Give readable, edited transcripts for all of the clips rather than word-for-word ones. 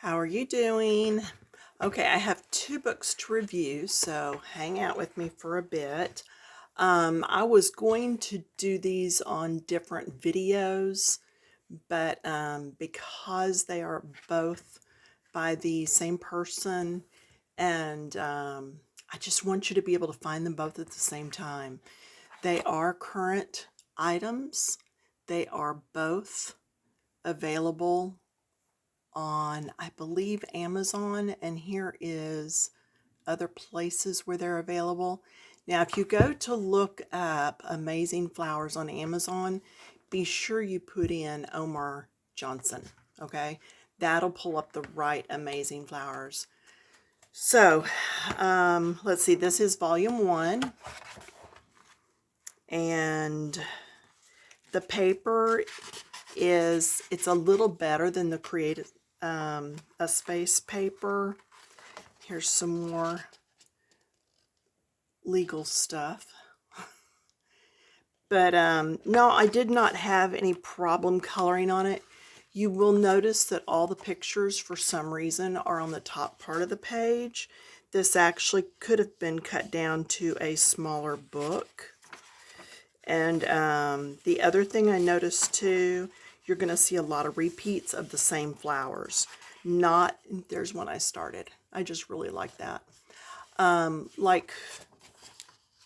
How are you doing? Okay, I have two books to review, so hang out with me for a bit. I was going to do these on different videos, but because they are both by the same person, and I just want you to be able to find them both at the same time. They are current items. They are both available on, I believe, Amazon, and here is other places where they're available. Now, if you go to look up Amazing Flowers on Amazon, be sure you put in Omar Johnson, okay? That'll pull up the right Amazing Flowers. So, let's see, this is volume 1, and the paper it's a little better than the Creative a Space paper. Here's some more legal stuff. But no, I did not have any problem coloring on it. You will notice that all the pictures, for some reason, are on the top part of the page. This actually could have been cut down to a smaller book. And the other thing I noticed too, you're going to see a lot of repeats of the same flowers. There's one I started. I just really like that. Like,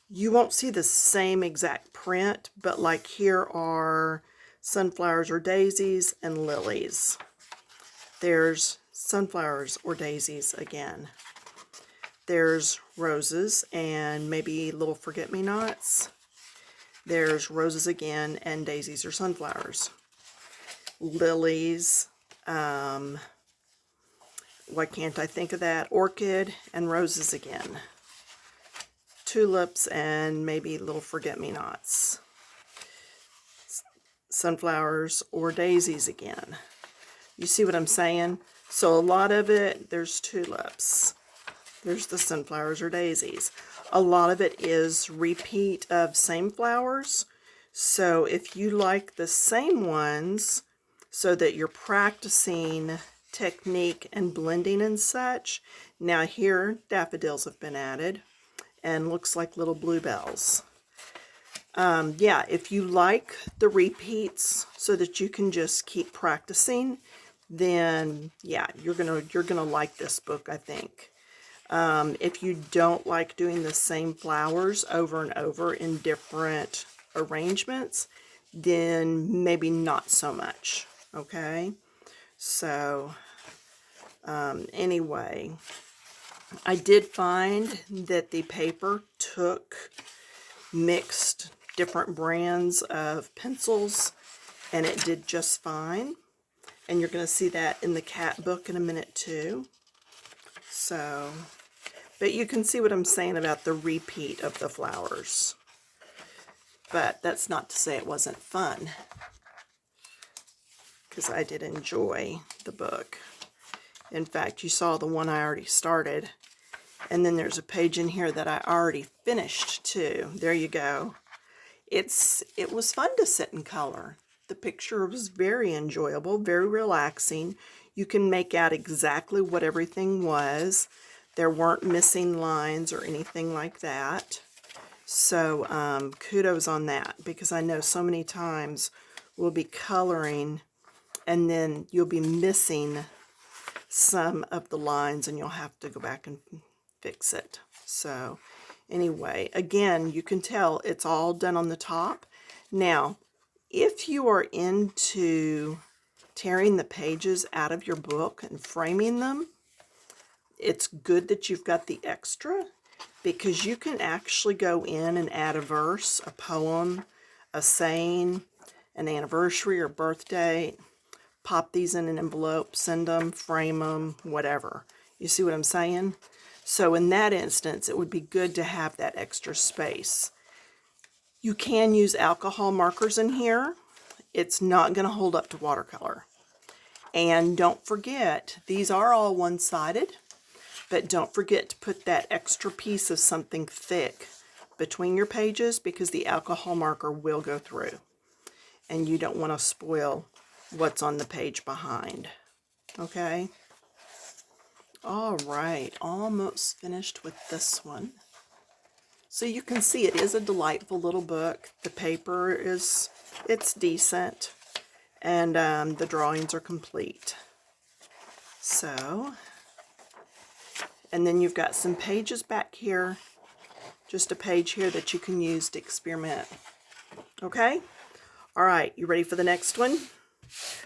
you won't see the same exact print, but like here are sunflowers or daisies and lilies. There's sunflowers or daisies again. There's roses and maybe little forget-me-nots. There's roses again and daisies or sunflowers. Lilies, why can't I think of that? Orchid and roses again. Tulips and maybe little forget-me-nots. Sunflowers or daisies again. You see what I'm saying? So a lot of it, there's tulips. There's the sunflowers or daisies. A lot of it is repeat of same flowers. So if you like the same ones so that you're practicing technique and blending and such, now here daffodils have been added and looks like little bluebells. Yeah, if you like the repeats so that you can just keep practicing, then yeah, you're gonna like this book, I think. If you don't like doing the same flowers over and over in different arrangements, then maybe not so much, okay? So, anyway, I did find that the paper mixed different brands of pencils, and it did just fine. And you're going to see that in the cat book in a minute too. So, but you can see what I'm saying about the repeat of the flowers. But that's not to say it wasn't fun, because I did enjoy the book. In fact, you saw the one I already started. And then there's a page in here that I already finished too. There you go. It was fun to sit and color. The picture was very enjoyable, very relaxing. You can make out exactly what everything was. There weren't missing lines or anything like that. So kudos on that, because I know so many times we'll be coloring and then you'll be missing some of the lines and you'll have to go back and fix it. So anyway, again, you can tell it's all done on the top. Now, if you are into tearing the pages out of your book and framing them, it's good that you've got the extra, because you can actually go in and add a verse, a poem, a saying, an anniversary or birthday, pop these in an envelope, send them, frame them, whatever. You see what I'm saying? So in that instance, it would be good to have that extra space. You can use alcohol markers in here. It's not going to hold up to watercolor. And don't forget, these are all one-sided, but don't forget to put that extra piece of something thick between your pages, because the alcohol marker will go through. And you don't want to spoil what's on the page behind. Okay? All right, almost finished with this one. So you can see it is a delightful little book. The paper it's decent, and the drawings are complete. So, and then you've got some pages back here, just a page here that you can use to experiment. Okay? All right, you ready for the next one?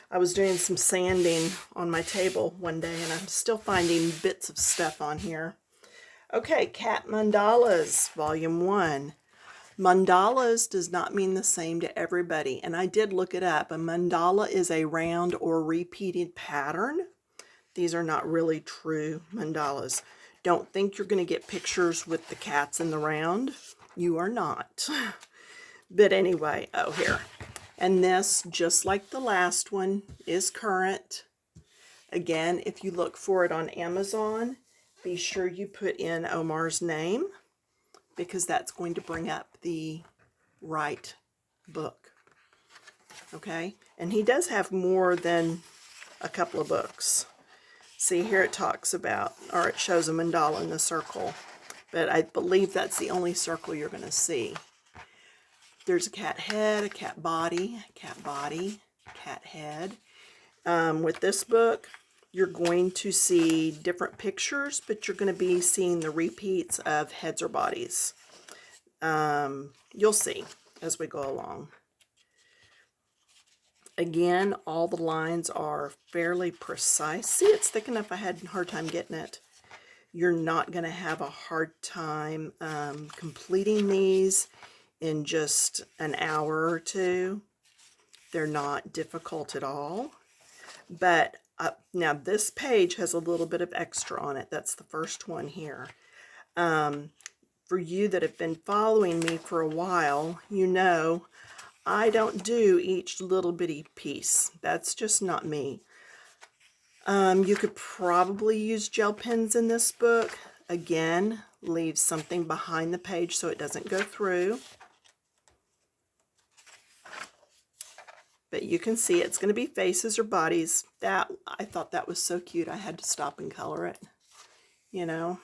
I was doing some sanding on my table one day, and I'm still finding bits of stuff on here. Okay, Cat Mandalas, Volume 1. Mandalas does not mean the same to everybody, and I did look it up. A mandala is a round or repeated pattern. These are not really true mandalas. Don't think you're going to get pictures with the cats in the round. You are not. But anyway, oh, here. And this, just like the last one, is current. Again, if you look for it on Amazon, be sure you put in Omar's name, because that's going to bring up the right book. Okay? And he does have more than a couple of books. See, here it talks about, or it shows a mandala in the circle, but I believe that's the only circle you're going to see. There's a cat head, a cat body, cat head. With this book, you're going to see different pictures, but you're going to be seeing the repeats of heads or bodies. You'll see as we go along. Again, all the lines are fairly precise. See, it's thick enough I had a hard time getting it. You're not going to have a hard time completing these in just an hour or two. They're not difficult at all. But now this page has a little bit of extra on it. That's the first one here. For you that have been following me for a while, you know I don't do each little bitty piece. That's just not me. You could probably use gel pens in this book. Again, leave something behind the page so it doesn't go through. But you can see it's going to be faces or bodies. That, I thought that was so cute, I had to stop and color it, you know.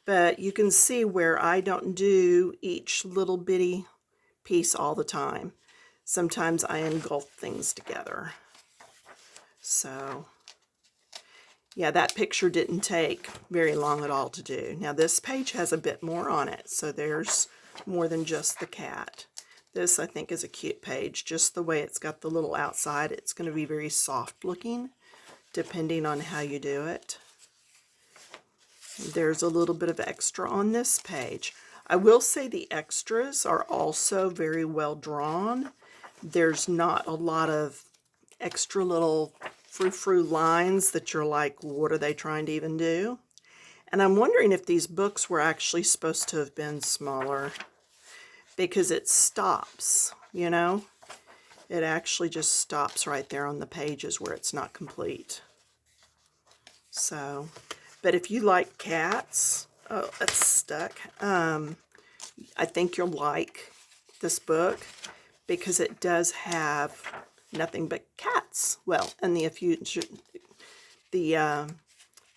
But you can see where I don't do each little bitty piece all the time. Sometimes I engulf things together. So, yeah, that picture didn't take very long at all to do. Now this page has a bit more on it, so there's more than just the cat. This, I think, is a cute page. Just the way it's got the little outside, it's going to be very soft looking, depending on how you do it. There's a little bit of extra on this page. I will say the extras are also very well drawn. There's not a lot of extra little frou-frou lines that you're like, what are they trying to even do? And I'm wondering if these books were actually supposed to have been smaller, because it stops, you know? It actually just stops right there on the pages where it's not complete. So, but if you like cats, oh, that's stuck. I think you'll like this book, because it does have nothing but cats. Well, and the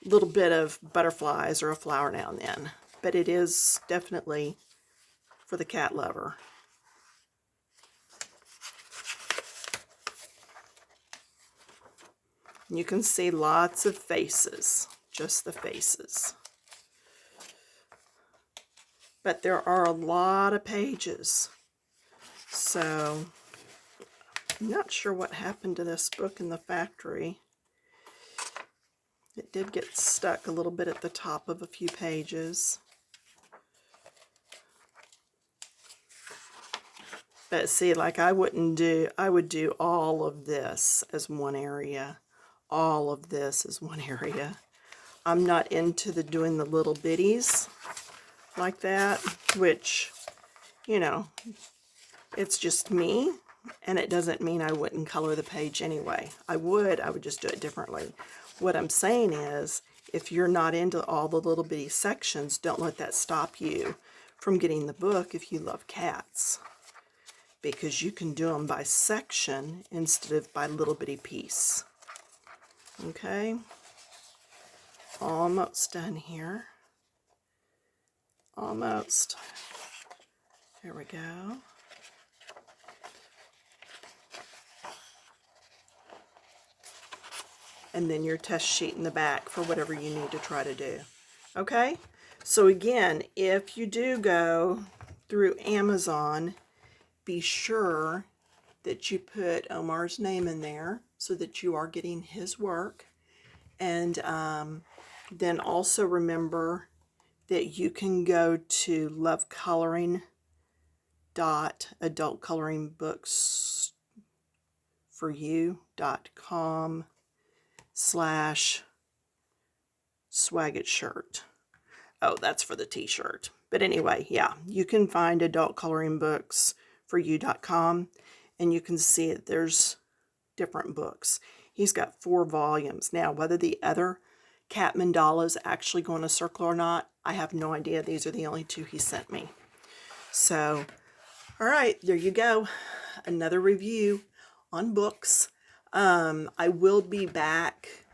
little bit of butterflies or a flower now and then. But it is definitely for the cat lover. You can see lots of faces, just the faces. But there are a lot of pages. So, I'm not sure what happened to this book in the factory. It did get stuck a little bit at the top of a few pages. But see, like I would do all of this as one area. All of this is one area. I'm not into doing the little bitties like that, which, you know, it's just me, and it doesn't mean I wouldn't color the page anyway. I would just do it differently. What I'm saying is, if you're not into all the little bitty sections, don't let that stop you from getting the book if you love cats, because you can do them by section instead of by little bitty piece. Okay? almost done here. Almost. There we go. And then your test sheet in the back for whatever you need to try to do. Okay? So again, if you do go through Amazon, be sure that you put Omar's name in there so that you are getting his work. And then also remember that you can go to lovecoloring.adultcoloringbooks.com/swaggitshirt. Oh, that's for the t-shirt. But anyway, yeah, you can find adultcoloringbooksforyou.com, and you can see that there's different books. He's got 4 volumes. Now, whether the other cat mandalas actually go in a circle or not, I have no idea. These are the only 2 he sent me. So, all right, there you go. Another review on books. I will be back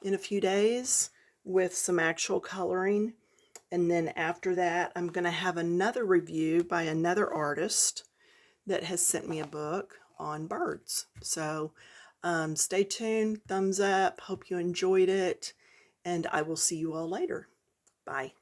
in a few days with some actual coloring. And then after that, I'm going to have another review by another artist that has sent me a book on birds. So stay tuned, thumbs up, hope you enjoyed it, and I will see you all later. Bye.